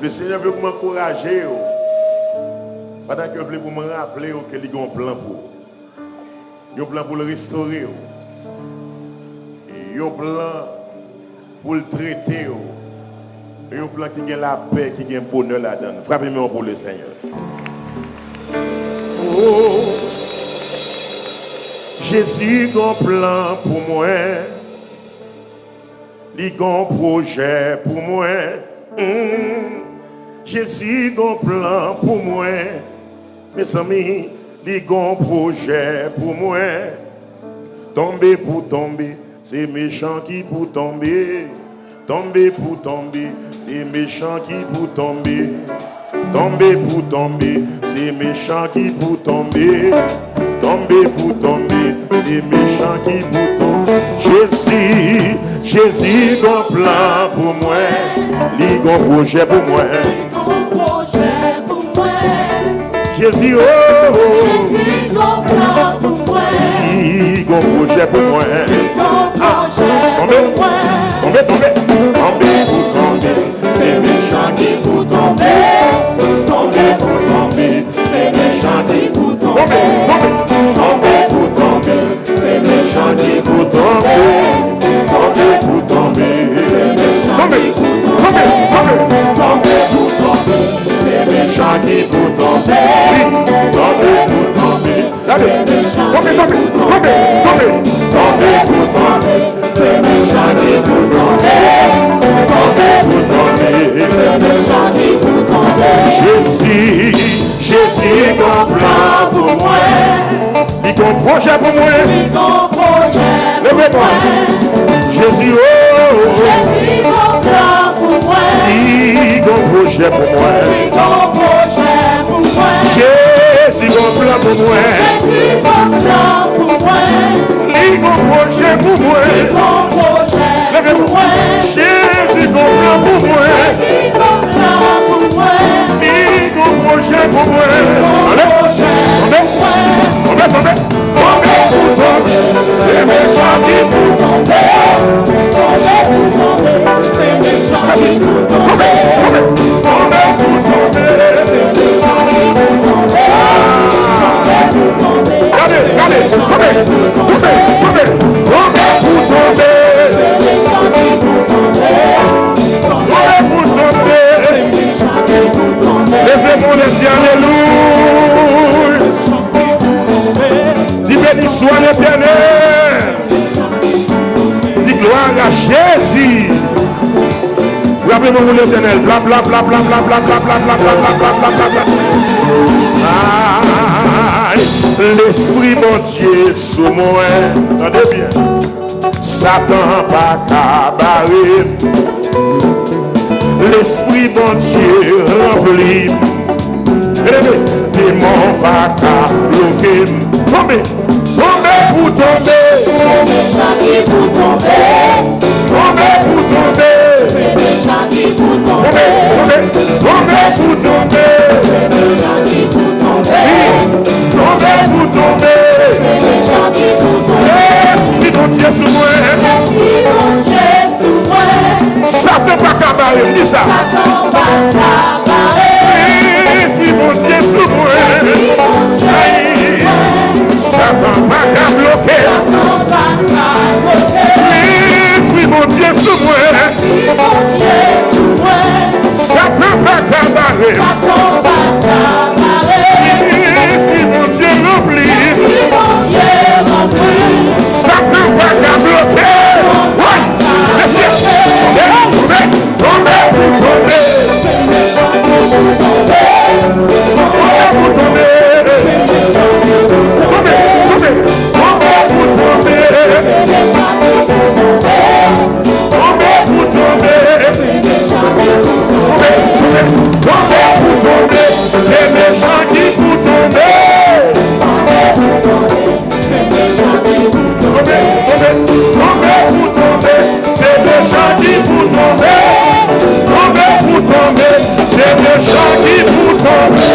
Le Seigneur veut m'encourager. Pendant que je veux me rappeler qu'il y a un plan pour. Il y a un plan pour le restaurer. Il y a un plan pour le traiter. Il y a un plan qui a la paix, qui a le bonheur là-dedans. Frappez-moi pour le Seigneur. Oh, Jésus a un plan pour moi. Il a un projet pour moi. Jésus a un plan pour moi. Mes amis, il a un projet pour moi. Tomber pour tomber, c'est méchant qui pour tomber. Tomber pour tomber, c'est méchant qui pour tomber. Tomber pour tomber, c'est méchant qui pour tomber. Tomber pour tomber, c'est méchant qui pour tomber. Jésus a un plan pour moi. Il a un projet pour moi. Jésus, oh, Jésus a un plan pour moi. Il a un projet pour moi. Tombez pour tomber, c'est méchant qui pour tomber. Tomber pour tomber, c'est méchant qui pour tomber. Tomber pour tomber, c'est méchant qui pour tomber. Tomber pour tomber, c'est méchant qui pour tomber. Tomber pour tomber, c'est méchant qui pour tomber. Tomber pour tomber, c'est méchant qui pour tomber. Tomber pour tomber, c'est méchant qui pour tomber. Tomber pour tomber, c'est méchant qui pour tomber. Jésus a un plan pour moi. Il a un projet pour moi. Levez-moi. Jésus, oh, Jésus a un plan pour moi. Il a un projet pour moi. Jésus a un plan pour moi. Jésus a un plan pour moi. Il a un projet pour moi. Levez-moi. Jésus a un plan pour moi. Jésus a un plan pour moi. Il a un projet pour moi. Allez, c'est méchant qui pour tomber. Tomber pour tomber, c'est méchant qui pour tomber. Tomber pour tomber, c'est méchant qui pour tomber. Tomber pour tomber, regardez, tomber pour tomber, c'est méchant qui pour tomber. Tomber pour tomber, c'est méchant qui pour tomber. Levez-moi les yeux, alléluia. Dis béni soit l'Éternel. Dis gloire à Jésus. Rappelez-moi pour l'Éternel. Bla bla bla bla bla bla bla bla bla bla bla bla bla bla. L'esprit mon Dieu sous moi. Attendez bien. Satan pas cabaret. L'esprit mon Dieu rempli. Démon pas qu'à bloquer. Tombez pour tomber. C'est méchant qui pour tomber. Tombez pour tomber. C'est méchant qui pour tomber. Tombez pour tomber. C'est méchant qui pour tomber. Tombez pour tomber. C'est méchant qui pour tomber. L'esprit mon Dieu sous moi. L'esprit mon Dieu sous moi. Satan pas cabaret. Dis ça. Satan pas cabaret. L'esprit mon Dieu sous moi. Satan pas qu'à bloquer. L'esprit mon Dieu sous moi. Satan pas cabaret. L'esprit mon Dieu rempli. Satan pas qu'à bloquer. Tombez pour tomber. C'est méchant qui pour tomber. Tombez pour tomber. C'est méchant qui pour tomber. Tombez pour tomber. C'est méchant qui pour tomber. Tombez pour tomber. C'est méchant qui pour tomber.